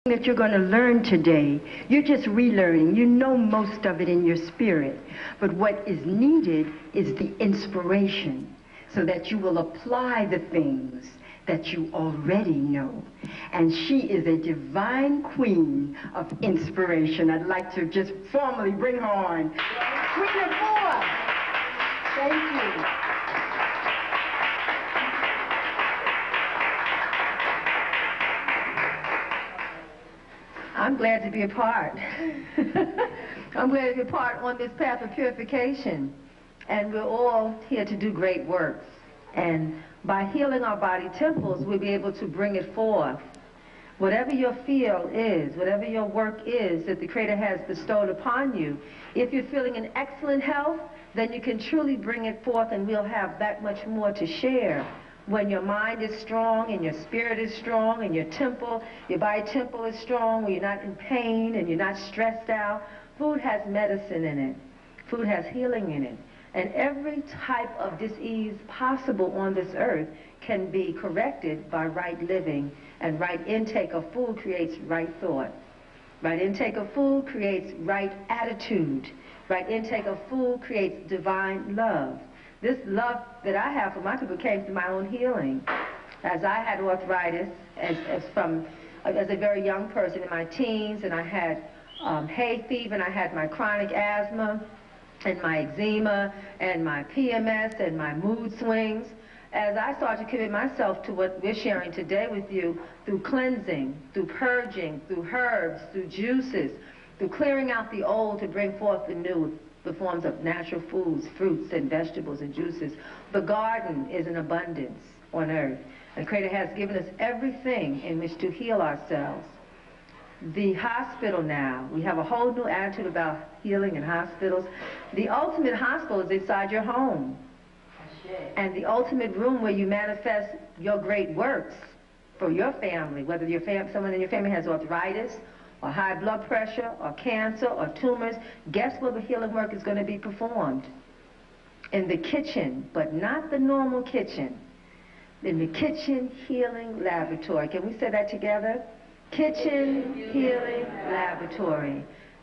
that you're going to learn today. You're just relearning. You know most of it in your spirit. But what is needed is the inspiration so that you will apply the things that you already know. And she is a divine queen of inspiration. I'd like to just formally bring her on. Queen Afua. Thank you. I'm glad to be a part. I'm glad to be a part on this path of purification. And we're all here to do great works. And by healing our body temples, we'll be able to bring it forth. Whatever your field is, whatever your work is that the Creator has bestowed upon you, if you're feeling in excellent health, then you can truly bring it forth, and we'll have that much more to share. When your mind is strong and your spirit is strong and your body temple is strong, when you're not in pain and you're not stressed out, food has medicine in it. Food has healing in it. And every type of disease possible on this earth can be corrected by right living. And right intake of food creates right thought. Right intake of food creates right attitude. Right intake of food creates divine love. This love that I have for my people came through my own healing. As I had arthritis as a very young person in my teens, and I had hay fever, and I had my chronic asthma, and my eczema, and my PMS, and my mood swings. As I started to commit myself to what we're sharing today with you, through cleansing, through purging, through herbs, through juices, through clearing out the old to bring forth the new, the forms of natural foods, fruits and vegetables and juices. The garden is in abundance on earth. The Creator has given us everything in which to heal ourselves. The hospital now, we have a whole new attitude about healing in hospitals. The ultimate hospital is inside your home. And the ultimate room where you manifest your great works for your family, whether someone in your family has arthritis, or high blood pressure, or cancer, or tumors, guess where the healing work is going to be performed? In the kitchen, but not the normal kitchen. In the kitchen healing laboratory. Can we say that together? Kitchen healing laboratory.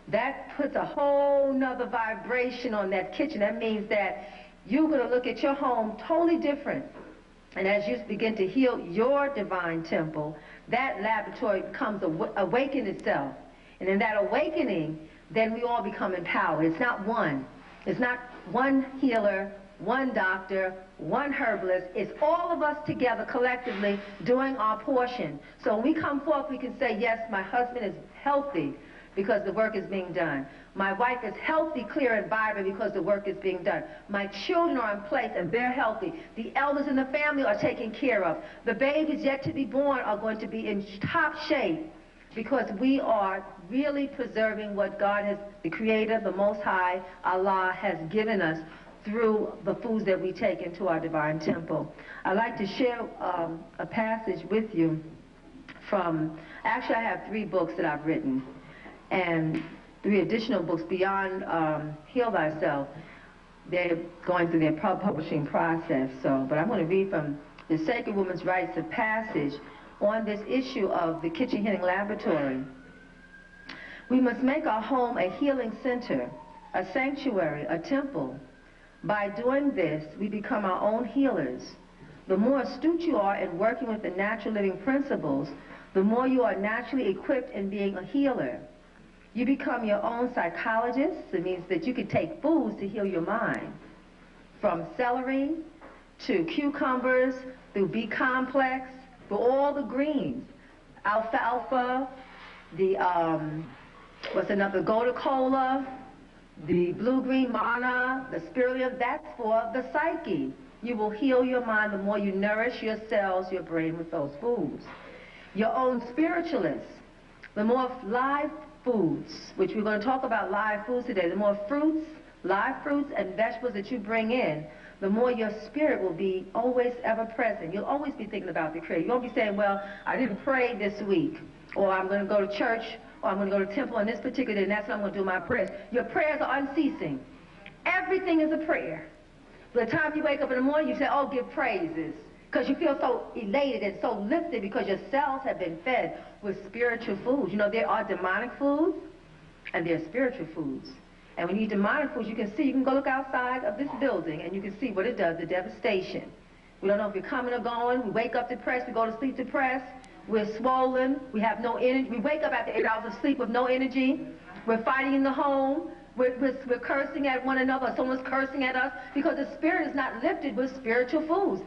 That puts a whole nother vibration on that kitchen. That means that you're going to look at your home totally different. And as you begin to heal your divine temple, that laboratory becomes awaken itself. And in that awakening, then we all become empowered. It's not one. It's not one healer, one doctor, one herbalist. It's all of us together collectively doing our portion. So when we come forth, we can say, yes, my husband is healthy because the work is being done. My wife is healthy, clear, and vibrant because the work is being done. My children are in place and they're healthy. The elders in the family are taken care of. The babies yet to be born are going to be in top shape because we are really preserving what God has, the Creator, the Most High, Allah, has given us through the foods that we take into our divine temple. I'd like to share a passage with you from, actually I have 3 books that I've written, and 3 additional books beyond Heal Thyself. They're going through their publishing process. But I'm going to read from the Sacred Woman's Rites of Passage on this issue of the Kitchen Healing Laboratory. We must make our home a healing center, a sanctuary, a temple. By doing this, we become our own healers. The more astute you are in working with the natural living principles, the more you are naturally equipped in being a healer. You become your own psychologist. It means that you can take foods to heal your mind. From celery to cucumbers, through B-complex, through all the greens. Alfalfa, the, Gotu-kola, the blue-green manna, the spirulina, that's for the psyche. You will heal your mind the more you nourish your cells, your brain with those foods. Your own spiritualist, the more live foods, which we're going to talk about live foods today, the more fruits, live fruits and vegetables that you bring in, the more your spirit will be always ever present. You'll always be thinking about the Creator. You won't be saying, well, I didn't pray this week, or I'm going to go to church, or I'm going to go to temple on this particular day, and that's when I'm going to do my prayers. Your prayers are unceasing. Everything is a prayer. By the time you wake up in the morning, you say, oh, give praises. because you feel so elated and so lifted because your cells have been fed with spiritual foods. You know, there are demonic foods and there are spiritual foods. And when you eat demonic foods, you can go look outside of this building and you can see what it does, the devastation. We don't know if you're coming or going. We wake up depressed, we go to sleep depressed. We're swollen, we have no energy. We wake up after 8 hours of sleep with no energy. We're fighting in the home. We're cursing at one another. Someone's cursing at us because the spirit is not lifted with spiritual foods.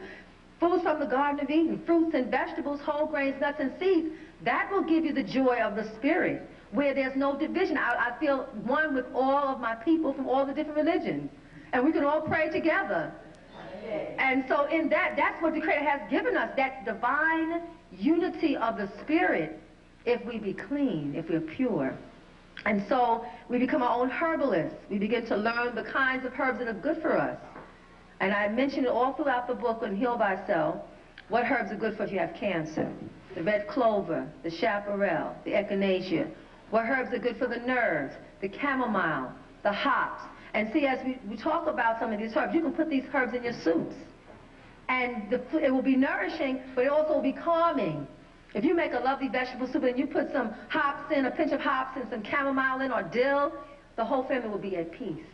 Foods from the Garden of Eden, fruits and vegetables, whole grains, nuts and seeds. That will give you the joy of the spirit, where there's no division. I feel one with all of my people from all the different religions. And we can all pray together. And so in that's what the Creator has given us, that divine unity of the spirit, if we be clean, if we're pure. And so we become our own herbalists. We begin to learn the kinds of herbs that are good for us. And I mentioned it all throughout the book on Heal Thyself, what herbs are good for if you have cancer. The red clover, the chaparral, the echinacea. What herbs are good for the nerves, the chamomile, the hops. And see, as we talk about some of these herbs, you can put these herbs in your soups. And it will be nourishing, but it also will be calming. If you make a lovely vegetable soup and you put some hops in, a pinch of hops and some chamomile in or dill, the whole family will be at peace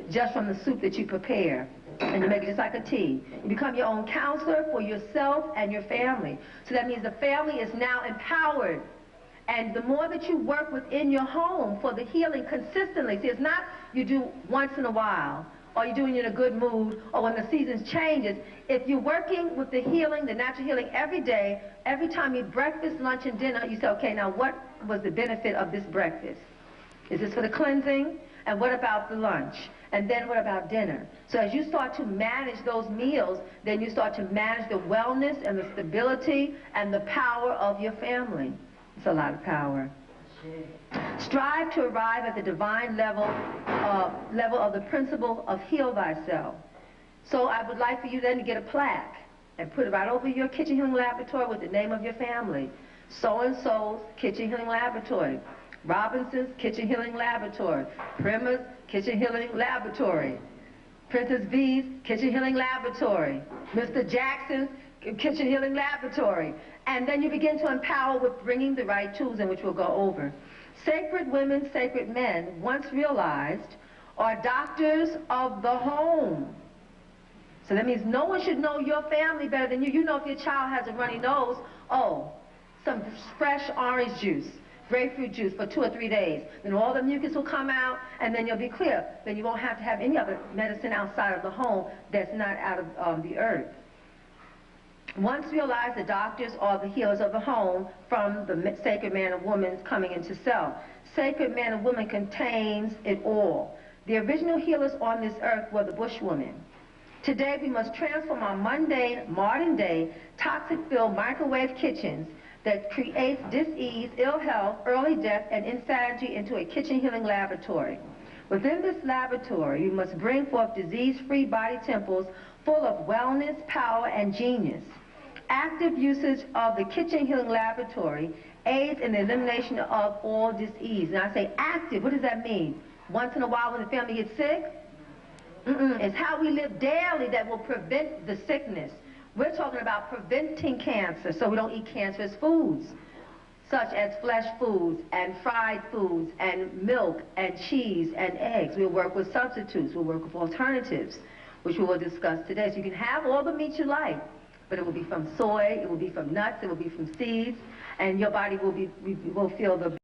just from the soup that you prepare. And you make it just like a tea. You become your own counselor for yourself and your family. So that means the family is now empowered. And the more that you work within your home for the healing consistently, see, it's not you do once in a while, or you're doing it in a good mood, or when the seasons changes. If you're working with the healing, the natural healing every day, every time you eat breakfast, lunch, and dinner, you say, okay, now what was the benefit of this breakfast? Is this for the cleansing? And what about the lunch? And then what about dinner? So as you start to manage those meals, then you start to manage the wellness and the stability and the power of your family. It's a lot of power. Strive to arrive at the divine level of the principle of heal thyself. So I would like for you then to get a plaque and put it right over your kitchen healing laboratory with the name of your family. So-and-so's kitchen healing laboratory. Robinson's kitchen healing laboratory. Primer's kitchen healing laboratory. Princess V's kitchen healing laboratory. Mr. Jackson's kitchen healing laboratory. And then you begin to empower with bringing the right tools in, which we'll go over. Sacred women, sacred men, once realized, are doctors of the home. So that means no one should know your family better than you. You know if your child has a runny nose, oh, some fresh orange juice, grapefruit juice for 2 or 3 days. Then all the mucus will come out, and then you'll be clear. Then you won't have to have any other medicine outside of the home that's not out of the earth. Once realized, the doctors are the healers of the home from the sacred man and woman coming into self. Sacred man and woman contains it all. The original healers on this earth were the bushwomen. Today we must transform our mundane, modern-day, toxic-filled microwave kitchens that creates dis-ease, ill health, early death, and insanity into a kitchen healing laboratory. Within this laboratory, you must bring forth disease-free body temples full of wellness, power, and genius. Active usage of the kitchen healing laboratory aids in the elimination of all disease. And I say active, what does that mean? Once in a while when the family gets sick? It's how we live daily that will prevent the sickness. We're talking about preventing cancer, so we don't eat cancerous foods, such as flesh foods and fried foods and milk and cheese and eggs. We'll work with substitutes. We'll work with alternatives, which we will discuss today. So you can have all the meat you like, but it will be from soy, it will be from nuts, it will be from seeds, and your body will feel the